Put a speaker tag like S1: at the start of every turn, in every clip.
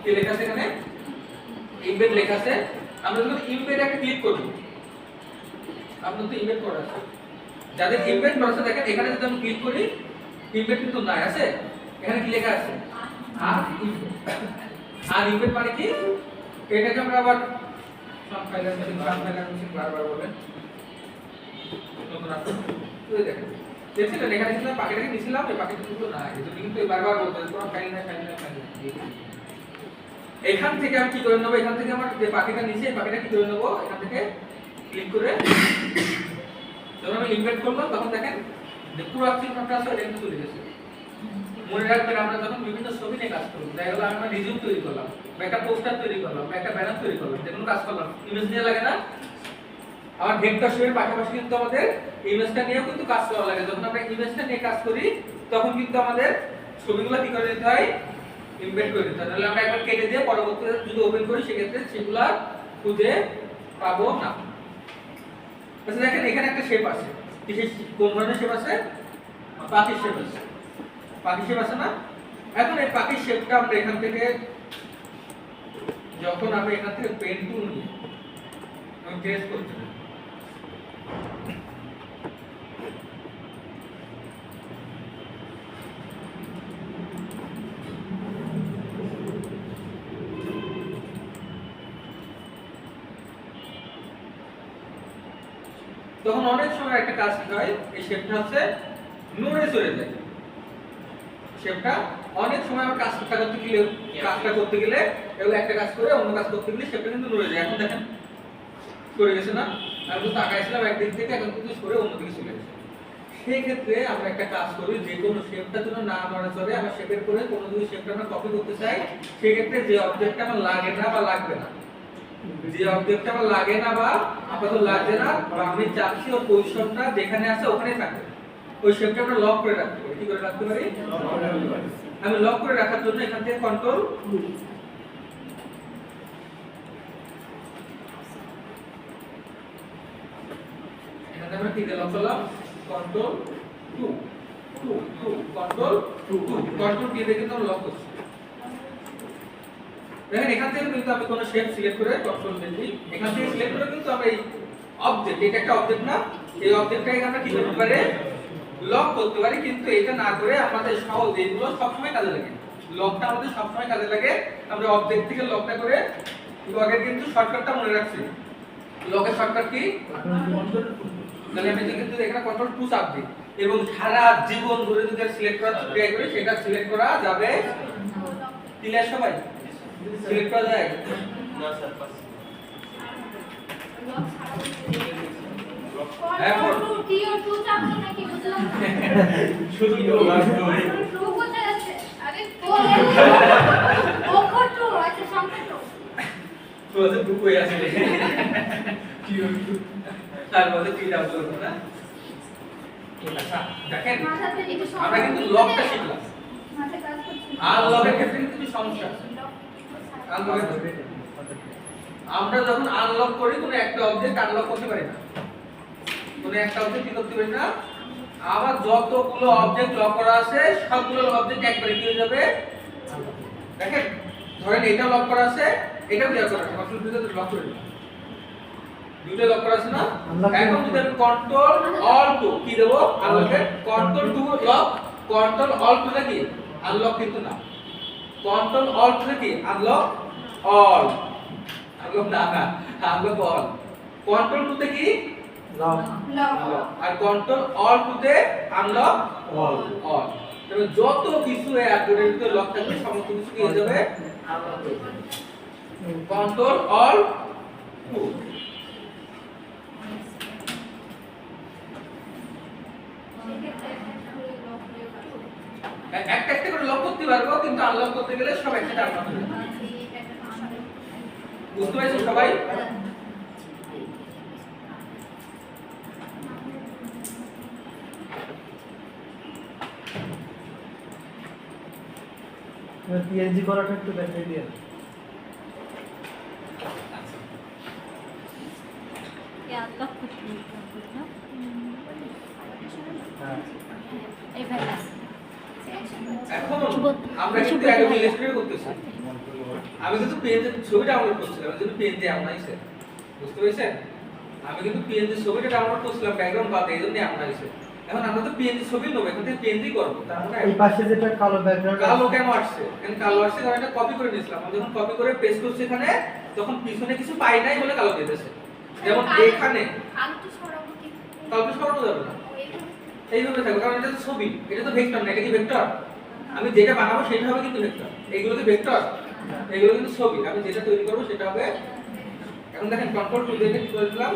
S1: কি লেখা আছে এখানে ইমবেড লেখা আছে আমরা যখন ইমবেড একটা ক্লিক করব আপনার তো ইমবেড করা আছে যাদের ইমবেড করা আছে দেখেন এখানে যদি আমি ক্লিক করি ইমবেড কিন্তু নাই আছে এখানে কি লেখা আছে আর ইমবেড মানে কি এটাকে আমরা আবার সাম ফাইলার মেশিন বারবার বলেন নতুন আছে ওই দেখেন দেখছিলেন এখানে ছিল প্যাকেটটাকে নিছিলাম এই প্যাকেটটা কিন্তু না এই জন্য কিন্তু বারবার বলতে পুরো ফাইল না এখান থেকে আমি কি করে নেব এখান থেকে আমার যে প্যাকেটটা নিচে এই প্যাকেটটা কি করে নেব এখান থেকে ক্লিক করে যখন আমি ইনভার্ট করলাম তখন দেখেন যে পুরো চিহ্নটা আছে এটা কিন্তু চলে গেছে মনে রাখবেন আমরা যখন বিভিন্ন ছবি নিয়ে কাজ করব দেখা গেল আমরা রিজিউম তৈরি করলাম বা একটা পোস্টার তৈরি করলাম বা একটা ব্যানার তৈরি করলাম যে কোনো কাজ করলাম ইমেজ নিয়ে লাগে না আর ভেক্টর শেপের পাশাপাশি কিন্তু আমাদের ইমেজটা নিয়েও কিন্তু কাজ করা লাগে যখন আমরা ইমেজটা নিয়ে কাজ করি তখন কিন্তু আমাদের ছবিগুলো কি করে দিতে হয় ইমবেড করে দিতে হয় তাহলে আমরা একবার কেটে দিয়ে পরবর্তীতে যদি ওপেন করি সেক্ষেত্রে সেগুলো খুঁজে পাবো না আচ্ছা দেখেন এখানে একটা শেপ আছে কোন ধরনের শেপ আছে পাখির শেপ আছে পাখির শেপ আছে না এখন এই পাখির শেপটা আমরা এখান থেকে যখন আমরা এখান থেকে পেন টুল নিই আমি ট্রেস করতে তখন অনেক সময় একটা কাজ কি হয় এই শেপটা হচ্ছে নড়ে চলে যায় শেপটা অনেক সময় আমরা কাজটা করতে গেলে এগুলো একটা কাজ করে অন্য কাজ করতে গেলে শেপটা কিন্তু নড়ে যায় এখন দেখেন সরে গেছে না আমি তো তাকাইছিলাম একদিক থেকে এখন কিন্তু সরে অন্যদিকে চলে গেছে সেই ক্ষেত্রে আমরা একটা কাজ করি যে কোনো শেপটা যেন না নড়ে চলে আমরা শেপের করে কোনো যদি শেপটা আমরা কপি করতে চাই সেই ক্ষেত্রে যে অবজেক্টটা আমার লাগে না বা লাগবে না যে অবজেক্টটা আমার লাগে না বা আপাতত লাগবে না বা আমি চাচ্ছি ওর পজিশনটা যেখানে আছে ওখানেই থাকবে ওই শেপটা আমরা লক করে রাখতে পারি কি করে রাখতে পারি আমি লক করে রাখার জন্য এখান থেকে কন্ট্রোল এখানে আমরা কি লক করলাম কন্ট্রোল 2 কন্ট্রোল 2 কন্ট্রোল কি দিয়ে কিন্তু আমরা লক করছি দেখেন এখান থেকে কিন্তু আমি কোন শেপ সিলেক্ট করে কন্ট্রোল দিই এখান থেকে সিলেক্ট করে কিন্তু আমরা এই অবজেক্ট এটা একটা অবজেক্ট না এই অবজেক্টটাকে আমরা কি করতে পারি লক করতে পারি কিন্তু এটা না করে আমাদের সহজ এইগুলো সব সময় কাজে লাগে লকটা আমাদের সব সময় কাজে লাগে আমরা অবজেক্ট থেকে লকটা করে লগের কিন্তু শর্টকাটটা মনে রাখছি লগের শর্টকাট কি তাহলে আমি কিন্তু এখানে কন্ট্রোল 2 চাপ দিই এবং সারা জীবন ধরে যদি সিলেক্ট করা ট্রাই করি সেটা সিলেক্ট করা যাবে ক্লিয়ার সবাই সিলেক্ট করা যায় না স্যার পাস এখন 2 চাপ নাকি বুঝলাম শুধু 2 কোথায় আছে আরে 2 আচ্ছা সংখ্যা 2 তো আছে 2 কই আছে কি হলো তার মধ্যে কি ডাবল হলো না আচ্ছা দেখেন আমরা কিন্তু লকটা শিখলাম আর লকের ক্ষেত্রে কিন্তু সমস্যা আছে আমরা যখন আনলক করি কোনো একটা অবজেক্ট আনলক করতে পারি না কোনো একটা অবজেক্ট কি করতে পারি না আবার যতগুলো অবজেক্ট লক করা আছে সবগুলো অবজেক্ট একবারে কি হয়ে যাবে দেখেন ধরেন এটা লক করা আছে এটাও লক করা আছে অপশন দুটো লক করে দিলাম দুটো লক করা আছে না এখন যদি আমি কন্ট্রোল অল 2 কি দেব আনলকের কন্ট্রোল 2 লক কন্ট্রোল অল 2 কি আনলক কিন্তু না কন্ট্রোল অল 2 কি আনলক অল আনলক না আনলক অল কন্ট্রোল 2 তে কি লক আর কন্ট্রোল অল 2 তে আনলক অল তবে যত কিছু এই অ্যালগরিদমের ভিতরে লক থাকবে সমস্ত কিছু কি হয়ে যাবে আনলক হয়ে যাবে কন্ট্রোল অল 2 একটা একটা করে লক করতে পারবো কিন্তু আনলক করতে গেলে সব একসাথে আনলক হবে বুঝতে পারছেন সবাই
S2: পিএনজি করাটা একটু দেখাই দিন
S3: क्या लॉक करते हैं ना এই ভাই
S1: এখন আমরা কিন্তু একদম ইলাস্ট্রেট করতেছি। আমি কিন্তু পেজের ছবি ডাউনলোড করছিলাম, যদি পেজ দিয়ে আমরা এসে বুঝতে পেরেছেন, আমি কিন্তু পিএনজি ছবিটা ডাউনলোড করছিলাম ব্যাকগ্রাউন্ড বাদে, এইজন্য আমরা এসে এখন আমরা তো পিএনজি ছবি নেব, এখান থেকে পিএনজি করব। তার মানে
S2: এই পাশে যেটা কালো ব্যাকগ্রাউন্ড
S1: কালো কেন আসছে, এখানে কালো আসছে কারণ এটা কপি করে নিয়েছিলাম। আমি যখন কপি করে পেস্ট করছি এখানে, তখন পিছনে কিছু পাই নাই বলে কালো দিতেছে। যেমন এখানে কালো সরানো যাবে না, এইভাবে থাকবে, কারণ এটা তো ছবি, এটা তো ভেক্টর না। এটা কি ভেক্টর? আমি যেটা বানাবো সেটা হবে কিন্তু ভেক্টর। এইগুলো কি ভেক্টর? এইগুলো কিন্তু ছবি। আমি যেটা তৈরি করব সেটা হবে। এখন দেখেন কন্ট্রোল টু দিয়ে কি করে দিলাম,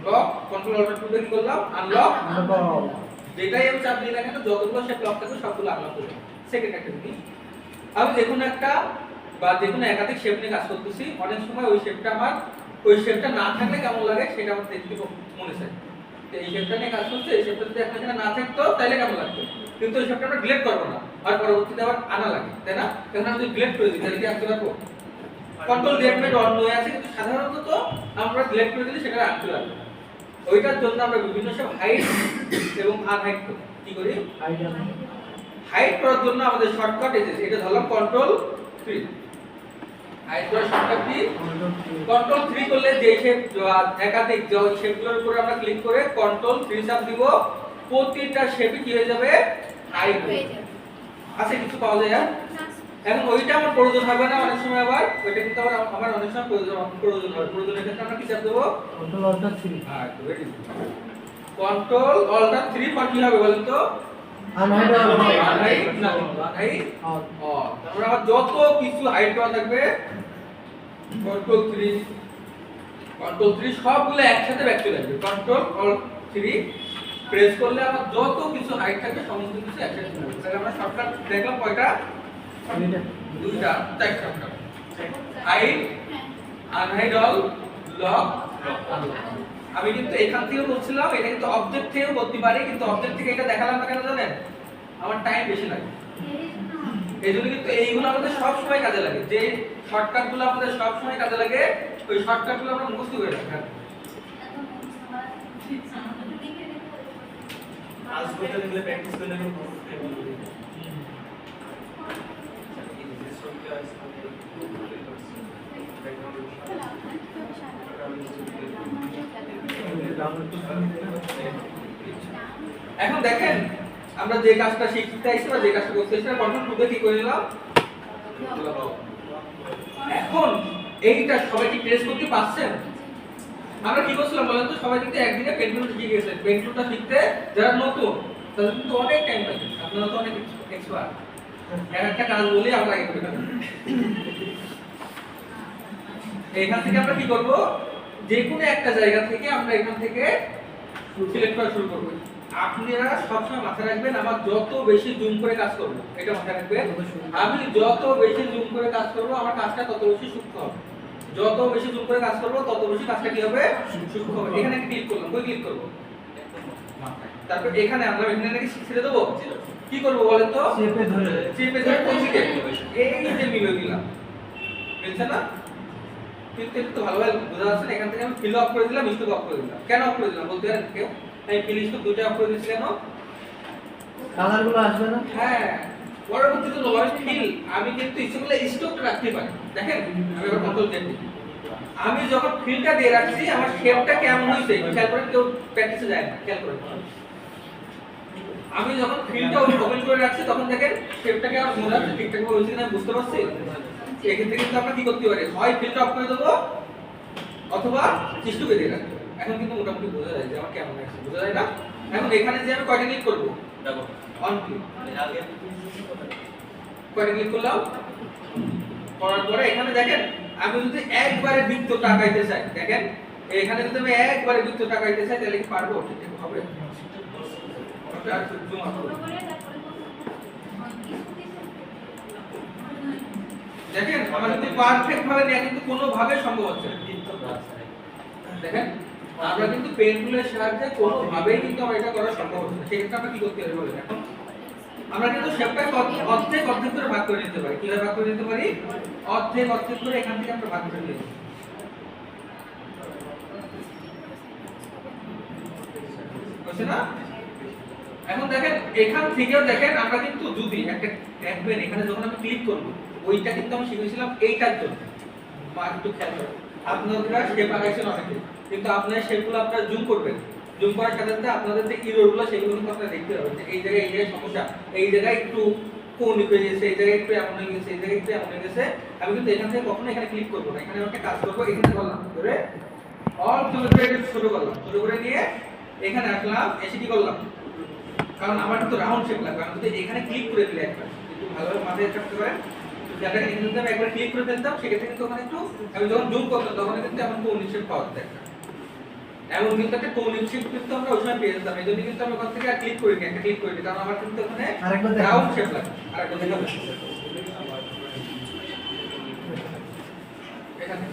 S1: লক। কন্ট্রোল অল্টার টু দিয়ে কি করলাম, আনলক। যেটাই আমি চাপ দিই না কেন, যতগুলো শেপ লক থাকবে সবগুলো আনলক করে। সেকেন্ড অ্যাক্টিভিটি, আমি যেকোনো একটা বা যেকোনো একাধিক শেপ নিয়ে কাজ করতেছি, অনেক সময় ওই শেপটা আমার ওই শেপটা না থাকলে কেমন লাগে সেটা আমার দেখতে মনে চায়। তো এই শেপটা নিয়ে কাজ করছে, এই শেপটা যদি আপনার এখানে না থাকতো তাহলে কেমন লাগতো, কিন্তু ওই শেপটা আমরা ডিলিট করবো না, আর পরবর্তীতে আবার আনা লাগে, তাই না? তখন আমি যদি ডিলিট করে দিই তাহলে কি আনতে পারবো? কন্ট্রোল ডিলিট মেড অন হয়ে আছে, কিন্তু সাধারণত আমরা ডিলিট করে দিলে সেটা আনতে পারবো না। ওইটার জন্য আমরা বিভিন্ন সব হাইট এবং আনহাইট করি। কি করি? হাইট করার জন্য আমাদের শর্টকাট এসেছে, এটা ধরলাম কন্ট্রোল 3। হাইট করার শর্টকাট কি? কন্ট্রোল 3 করলে যে শেপ একাধিক যে শেপগুলোর উপরে আমরা ক্লিক করে কন্ট্রোল 3 চাপ দিব, প্রতিটা শেপে কি হয়ে যাবে? হাইট হয়ে যাবে। আছে কিছু পাওয়া যায় আর এখন ওইটা আমার প্রয়োজন হবে না অনেক সময়, আবার ওইটা কিন্তু আবার আমার অনেক সময় প্রয়োজন হবে। প্রয়োজনের ক্ষেত্রে আমরা কি চাপ দেব?
S2: Control alter 3।
S1: হ্যাঁ, ভেরি গুড। কন্ট্রোল অল্টার 3 পর কি হবে বলেন তো?
S2: আনহাইড
S1: আনহাইড না, আনহাইড অন। তারপর আবার যত কিছু হাইড করা থাকবে কন্ট্রোল 3 সবগুলো একসাথে ব্যাক চলে আসবে। কন্ট্রোল অল্ট 3 প্রেস করলে আমার যত কিছু হাইড থাকবে সমস্ত কিছু একসাথে চলে আসবে। তাহলে আমরা শর্টকাট দেখলাম কয়টা? দুইটা, চারটা shortcut. Hide, unhide all, lock, unlock. আমি কিন্তু এখান থেকেও বলছিলাম এটা কিন্তু অবজেক্ট থেকেও করতে পারি, কিন্তু অবজেক্ট থেকে এটা দেখালাম না কেন জানেন? আমার টাইম বেশি লাগে। এইজন্য কিন্তু এইগুলো আমাদের সব সময় কাজে লাগে, যে শর্টকাটগুলো আমাদের সব সময় কাজে লাগে, ওই শর্টকাটগুলো আমরা মুখস্থ করে রাখি।
S4: আজ করতে গেলে প্র্যাকটিস করলে খুব
S1: এখন দেখেন আমরা যে কাজটা শিখতে আইছি বা যে কাজটা করতে আইছি কন্ট্রোল টু কি করে নিলাম। এখন এইটা সবাই কি ট্রেস করতে পারছেন? আমরা কি করছিলাম বলেন তো, সবাই কিন্তু একদিনে পেন্টুলটা শিখে গেছেন। পেন্টুলটা শিখতে যারা নতুন তাদের কিন্তু অনেক টাইম লাগে, আপনারা তো অনেক এক্সপার্ট। একটা কাজ বলি আমরা আগে করে ফেলব। এখান থেকে আমরা কি করব, যে কোনো একটা জায়গা থেকে আমরা এখান থেকে সিলেক্ট করা শুরু করব। আপনারা সবসময় মাথায় রাখবেন, আমার যত বেশি জুম করে কাজ করব, এটা মাথায় রাখবেন, আমি যত বেশি জুম করে কাজ করব আমার কাজটা তত বেশি সূক্ষ্ম হবে। যত বেশি জুম করে কাজ করব তত বেশি কাজটা কি হবে? সূক্ষ্ম হবে। এখানে ক্লিক করলাম, কই ক্লিক করব? তারপর এখানে আমরা এখানে নাকি ছেড়ে দেব। কি করব বলেন তো? চেপে ধরে কোন দিকে? এই যে মিলে দিলাম, বুঝছেন না? কিন্তু একটু ভালোভাবে বোঝা যাচ্ছে না। এখান থেকে আমি ফিল অফ করে দিলাম, স্টপ অফ করে দিলাম। কেন অফ করে দিলাম বলতে পারেন কেউ? আমি ফিল স্টপ দুটো অফ করে দিয়েছি কেন?
S2: কালারগুলো আসবে না।
S1: হ্যাঁ, পরবর্তীতে লোয়ার ফিল আমি কিন্তু ইচ্ছে করলে স্টপ রাখতে পারি। দেখেন আমি এবার কন্ট্রোল জেড দিই, আমি যখন ফিলটা দিয়ে রাখছি আমার শেপটা কেমন হইছে খেয়াল করেন, কেউ প্র্যাকটিসে যায় না, খেয়াল করেন। আমি যখন ফিলটা ওপেন করে রাখছি তখন দেখেন শেপটাকে আমার মনে হচ্ছে ঠিকঠাক ভাবে হইছে কিনা বুঝতে পারছি। এক্ষেত্রে কিন্তু আমরা কি করতে পারি, হয় ফিলটা অফ করে দেবো অথবা স্টপে দিয়ে রাখবো। এখন কিন্তু মোটামুটি বোঝা যায় যে আমার কেমন লাগছে, বোঝা যায় না? এখন এখানে যে আমি কয়টা ক্লিক করবো,
S4: দেখো
S1: অন ক্লিক,
S4: আগে
S1: কয়টা ক্লিক করলাম, করার পরে এখানে দেখেন আমি যদি একবারে বৃত্তটা আঁকাইতে চাই, দেখেন এখানে যদি আমি একবারে বৃত্তটা আঁকাইতে চাই তাহলে কি পারবো? ঠিক হবে? আর একটু জুম আউট করব। দেখেন আমার কিন্তু পারফেক্ট ভাবে নেওয়া কিন্তু কোনো ভাবে সম্ভব হচ্ছে না। দেখেন আমরা কিন্তু পেন টুলের সাহায্যে কোনো ভাবেই কিন্তু আমরা এটা করা সম্ভব হচ্ছে না। সেক্ষেত্রে আমরা কি করতে পারি বলেন? এখন আমরা কিন্তু শেপটাকে অর্ধেক অর্ধেক করে ভাগ করে নিতে পারি। কিভাবে ভাগ করে নিতে পারি? অর্ধেক অর্ধেক করে এখান থেকে আমরা ভাগ করে নিতে পারি। বুঝছেন না? এখন দেখেন এখান থেকেও দেখেন আমরা কিন্তু যদি একটা দেখবেন এখানে যখন আমি ক্লিক করব ওইটা কিন্তু আমি শিখেছিলাম এইটার জন্য বা একটু খেয়াল করুন আপনারা শেপ আঁকাইছেন অনেকে কিন্তু আপনারা শেপগুলো আপনারা জুম করবেন জুম করার সাথে সাথে আপনাদের যে ইররগুলো সেগুলো কিন্তু আপনারা দেখতে পাবেন যে এই জায়গায় সমস্যা এই জায়গায় একটু কোনিক হয়ে গেছে এই জায়গায় একটু এমন হয়ে গেছে এই জায়গায় একটু এমন হয়ে গেছে আমি কিন্তু এখান থেকে কখনো এখানে ক্লিক করব না এখানে একটা কাজ করব এখানে করলাম ধরে অল শুরু করলাম শুরু করে নিয়ে এখানে আসলাম এসে কি করলাম কারণ আমার কিন্তু রাউন্ড শেপ লাগবে আমি যদি এখানে ক্লিক করে দিলে একবার একটু ভালোভাবে মাথায় রাখতে পারেন যাতে এখানে যদি আমি একবার ক্লিক করে দিতাম সেক্ষেত্রে কিন্তু ওখানে একটু আমি যখন জুম করতাম তখন কিন্তু এমন কোনিক শেপ পাওয়া যেত একটা এমন কিন্তু একটা কোনিক শেপ কিন্তু আমরা ওই সময় পেয়ে যেতাম এই জন্য কিন্তু আমি ওখান থেকে ক্লিক করি একটা ক্লিক করে দিই কারণ আমার কিন্তু ওখানে রাউন্ড শেপ লাগবে আরেকটা দেখাবো এখানে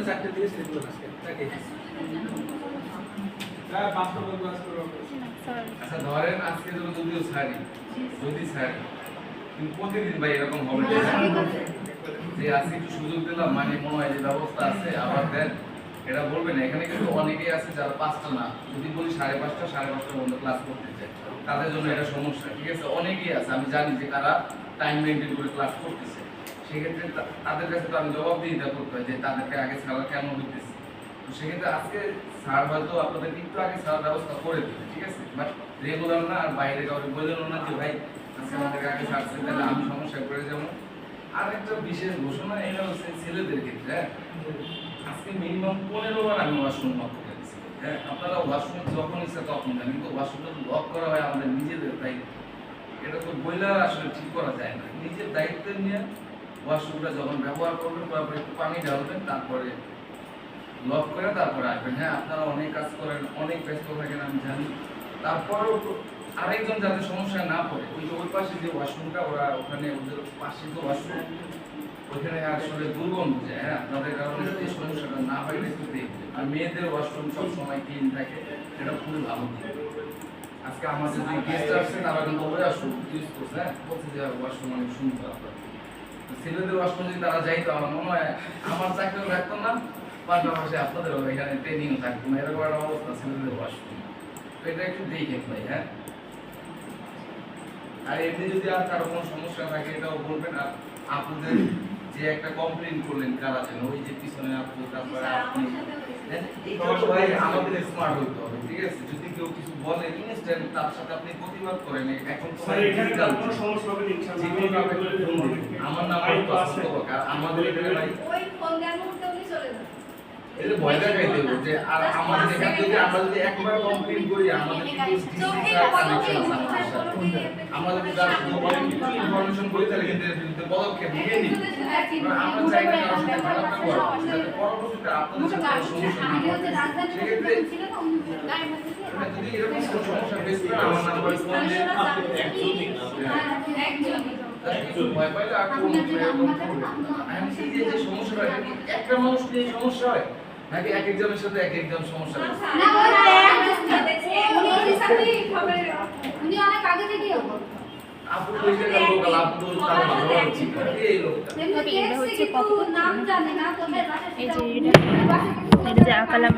S1: চারটে দিকে সেগুলো আজকে তাকে
S5: আচ্ছা ধরেন আজকে যদিও ছাড়ি যদি ছাড়ি কিন্তু প্রতিদিন ভাই এরকম হবে না যে আজকে একটু সুযোগ দিলাম মানে মনে হয় যে ব্যবস্থা আছে আবার দেন এটা বলবেন এখানে কিন্তু অনেকেই আছে যারা 5টা না যদি বলি 5:30 5:30 মধ্যে ক্লাস করতে চায় তাদের জন্য এটা সমস্যা ঠিক আছে অনেকেই আছে আমি জানি যে কারা টাইম মেনটেন করে ক্লাস করতেছে সেক্ষেত্রে তাদের কাছে তো আমি জবাবদিহিতা করতে হয় যে তাদেরকে আগে ছাড়া কেন হইতেছে তো সেক্ষেত্রে আজকে স্যার হয়তো আপনাদের একটু আগে ছাড়ার ব্যবস্থা করে দিবে ঠিক আছে বাট রেগুলার না আর বাইরে কাউকে বললেন না যে ভাই আজকে আমাদেরকে আগে ছাড়ছে তাহলে আমি সমস্যায় পড়ে যাবো আর একটা বিশেষ ঘোষণা এটা হচ্ছে ছেলেদের ক্ষেত্রে হ্যাঁ আজকে মিনিমাম 15 বার আমি ওয়াশরুম লক করে দিচ্ছি হ্যাঁ আপনারা ওয়াশরুম যখন ইচ্ছা তখন যান কিন্তু ওয়াশরুমটা লক করা হয় আমাদের নিজেদের দায়িত্ব এটা তো বইলা আসলে ঠিক করা যায় না নিজের দায়িত্ব নিয়ে ওয়াশরুমটা যখন ব্যবহার করবেন তারপরে একটু পানি ঢালবেন তারপরে লক করে তারপরে আসবেন হ্যাঁ আপনারা অনেক কাজ করেন অনেক ব্যস্ত থাকেন আমি জানি তারপরেও আরেকজন যাতে সমস্যা না পড়ে ওই পাশে যে ওয়াশরুমটা ওরা ওখানে ওদের পাশে যে ওয়াশরুম ওখানে আসলে দুর্গন্ধ যায় হ্যাঁ আপনাদের কারণে এই সমস্যাটা না হয় একটু দেখবেন আর মেয়েদের ওয়াশরুম সব সময় ক্লিন থাকে এটা খুবই ভালো দিক আজকে আমাদের যে গেস্ট আসছে তারা কিন্তু ওই ওয়াশরুম ইউজ করছে হ্যাঁ বলছে যে ওয়াশরুম অনেক সুন্দর আপনার ছেলেদের ওয়াশরুম যদি তারা যাইতো আমার মনে হয় আমার চাকরিও রাখতো না পাশাপাশি আপনাদের এখানে ট্রেনিং থাকতো না এরকম একটা অবস্থা ছেলেদের ওয়াশরুম তো এটা একটু দেখেন ভাই হ্যাঁ আর এমনি যদি আর কারো কোনো সমস্যা থাকে এটাও বলবেন আর আপনাদের যে একটা কমপ্লেইন করলেন কারা যেন ওই যে পিছনে আপনি তারপরে আপনি ভাই আমাদের স্মার্ট হইতে হবে ঠিক আছে যদি কেউ কিছু বলে ইনস্ট্যান্ট তার সাথে আপনি প্রতিবাদ করেন এখন তো
S4: এখানে কোনো সমস্যা হবে না ইনশাআল্লাহ
S5: আমার নাম আর আমাদের এখানে ভাই
S3: ওই ফোন দেওয়ার মুহূর্তে উনি চলে যান
S5: এটা ভয় দেখাই দেব যে আর আমাদের এখান থেকে আমরা যদি একবার কমপ্লিট করি আমাদের আমরা যদি তার ইনফরমেশন করি তাহলে কিন্তু এর বিরুদ্ধে পদক্ষেপ নিয়ে নিই আমরা চাই না কারোর সাথে খারাপ ব্যবহার যাতে পরবর্তীতে আপনাদের সাথে সমস্যা না হয় সেক্ষেত্রে যদি এরকম কোনো সমস্যা ফেস করেন আমার নাম্বারে ফোন দিয়ে ভয় পাইলে আর কোনো এরকম করবে আমি এই যে সমস্যাটা একটা মানুষ নিয়ে সমস্যা হয় নাকি এক একজনের সাথে এক একজন সমস্যা হয়
S3: না ওরা উনি ওর সাথে খবর উনি অনেক আগে থেকেই
S5: আপু তো এই জায়গার লোকাল আপু তো তার ভালো ঠিক এই লোকটা
S3: এটা হচ্ছে কত নাম জানে না তবে
S6: এই যে এটা যে আকালাম